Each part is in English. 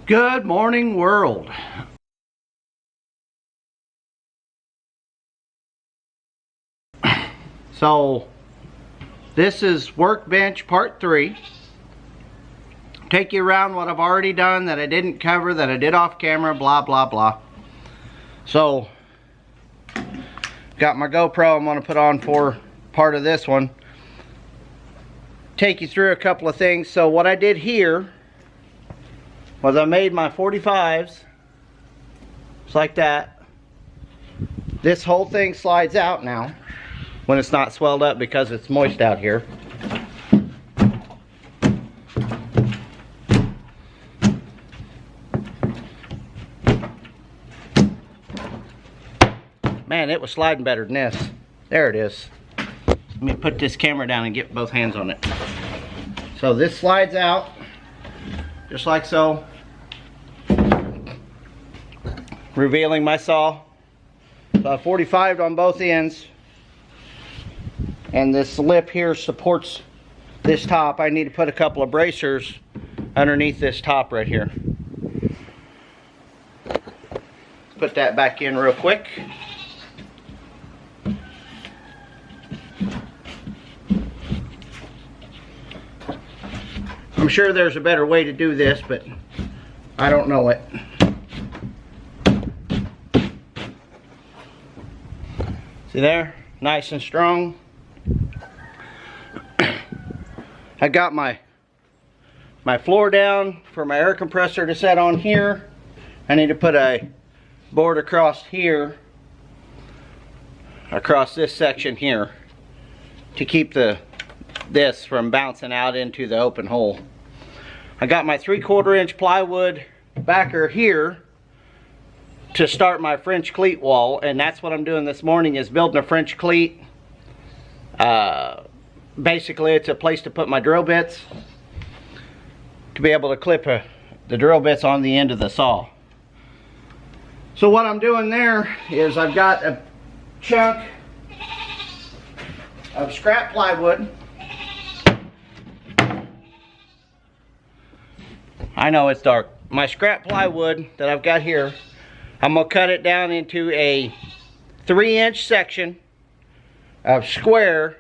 Good morning, world. So this is workbench part 3. Take you around what I've already done that I didn't cover, that I did off camera, blah blah blah. So got my GoPro I'm going to put on for part of this one. Take you through a couple of things. So what I did here was I made my 45s just like that. This whole thing slides out now when it's not swelled up because it's moist out here. Man, it was sliding better than this. There it is. Let me put this camera down and get both hands on it. So this slides out just like so, revealing my saw. So I 45'd on both ends, and this lip here supports this top. I need to put a couple of bracers underneath this top right here. Put that back in real quick. I'm sure there's a better way to do this, but I don't know it. See there? Nice and strong. I got my floor down for my air compressor to set on here. I need to put a board across here, across this section here, to keep this from bouncing out into the open hole. I got my 3/4 inch plywood backer here to start my French cleat wall, and that's what I'm doing this morning, is building a French cleat. Basically it's a place to put my drill bits, to be able to clip the drill bits on the end of the saw. So what I'm doing there is I've got a chunk of scrap plywood. I know it's dark. My scrap plywood that I've got here, I'm going to cut it down into a 3-inch section of square,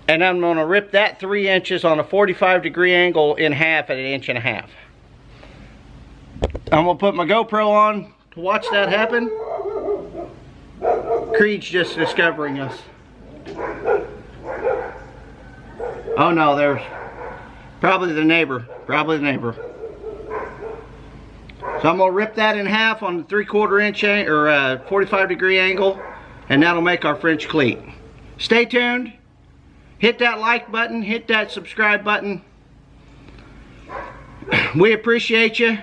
and I'm going to rip that 3 inches on a 45-degree angle in half at 1.5 inches. I'm going to put my GoPro on to watch that happen. Creed's just discovering us. Oh no, there's probably the neighbor. Probably the neighbor. So I'm going to rip that in half on the 3/4 inch or 45-degree angle, and that'll make our French cleat. Stay tuned. Hit that like button. Hit that subscribe button. We appreciate you,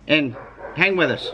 and hang with us.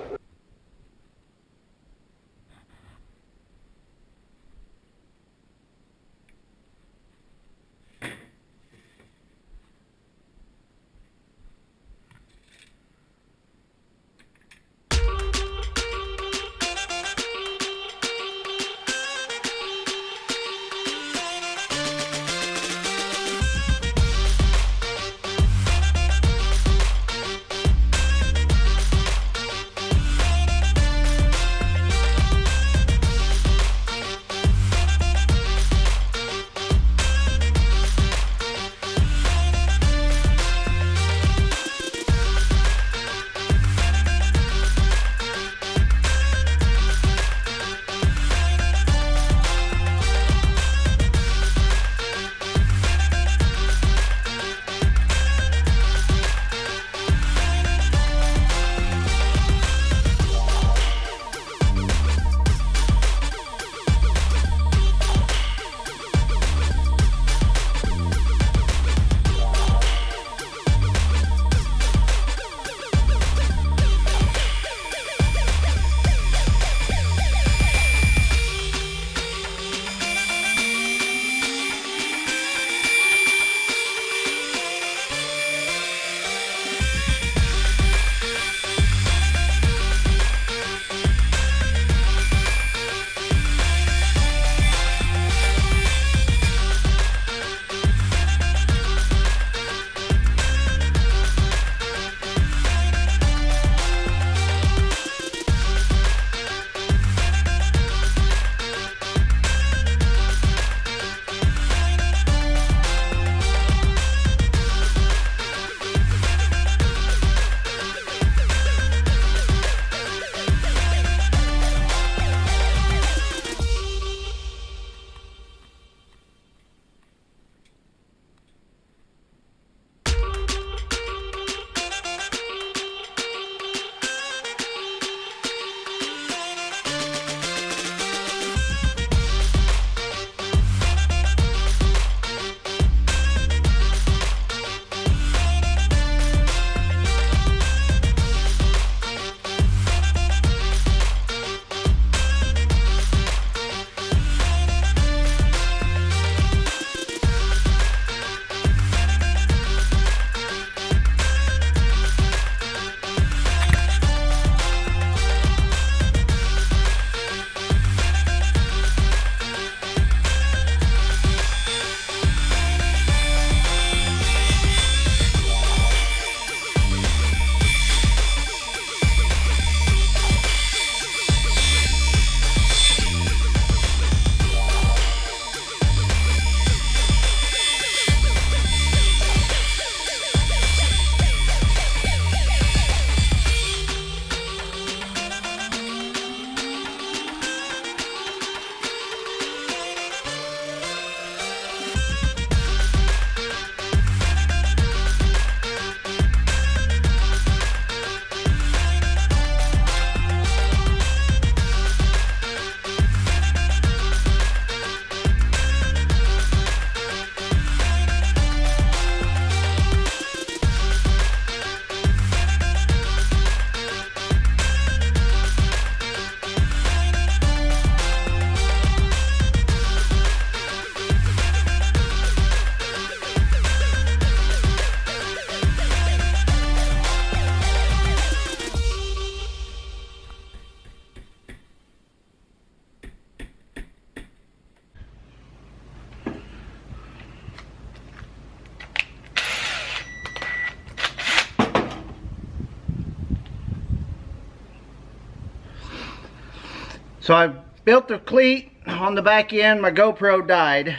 So I built the cleat on the back end. My GoPro died.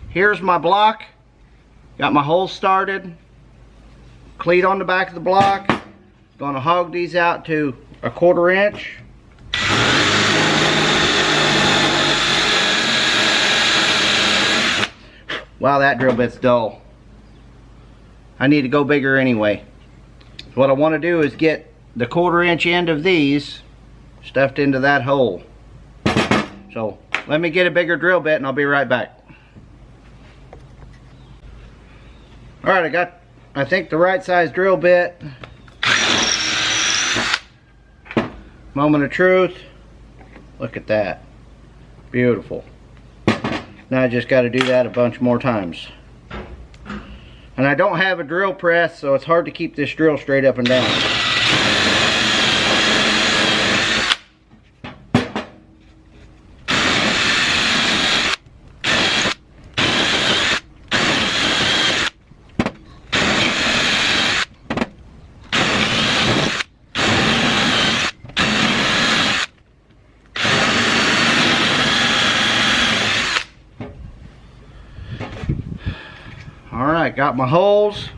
Here's my block. Got my holes started. Cleat on the back of the block. Gonna hog these out to 1/4 inch. Wow, that drill bit's dull. I need to go bigger anyway. What I want to do is get the 1/4 inch end of these stuffed into that hole. So let me get a bigger drill bit and I'll be right back. Alright, I got, I think, the right size drill bit. Moment of truth. Look at that. Beautiful. Now I just got to do that a bunch more times. And I don't have a drill press, so it's hard to keep this drill straight up and down. Alright, got my holes.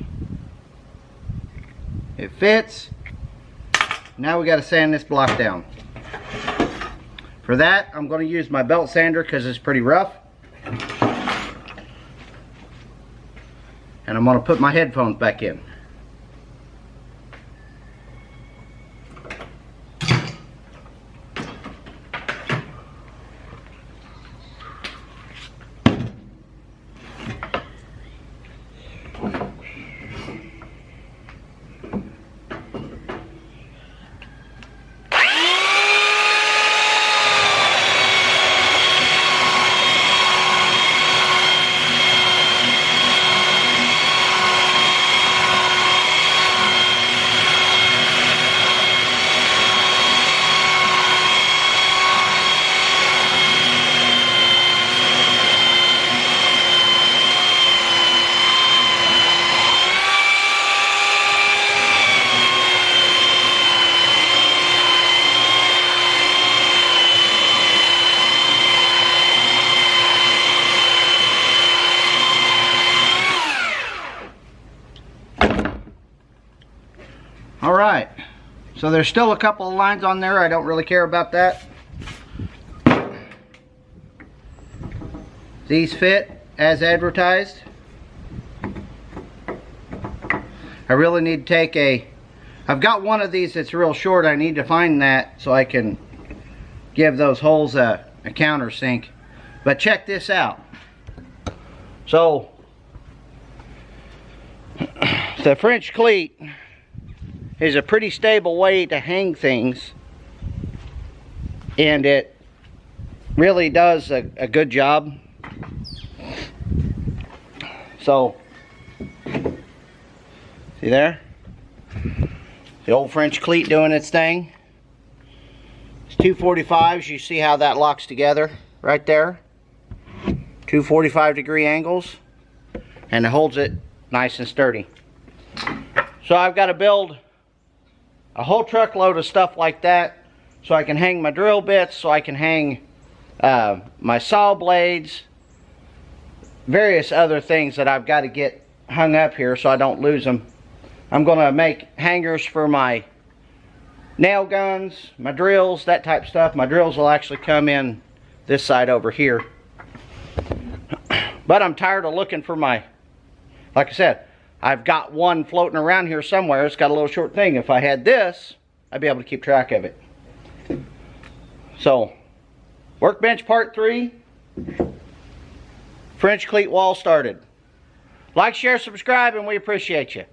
It fits. Now we got to sand this block down. For that, I'm going to use my belt sander because it's pretty rough. And I'm going to put my headphones back in. Alright, so there's still a couple of lines on there. I don't really care about that. These fit as advertised. I really need to take I've got one of these that's real short. I need to find that so I can give those holes a countersink. But check this out. So, the French cleat is a pretty stable way to hang things, and it really does a good job. So, see there? The old French cleat doing its thing. It's 245s. You see how that locks together right there? 245-degree angles, and it holds it nice and sturdy. So I've got to build a whole truckload of stuff like that so I can hang my drill bits, so I can hang my saw blades, various other things that I've got to get hung up here so I don't lose them. I'm going to make hangers for my nail guns, my drills, that type of stuff. My drills will actually come in this side over here. But I'm tired of looking for my, like I said, I've got one floating around here somewhere. It's got a little short thing. If I had this, I'd be able to keep track of it. So, workbench part 3. French cleat wall started. Like, share, subscribe, and we appreciate you.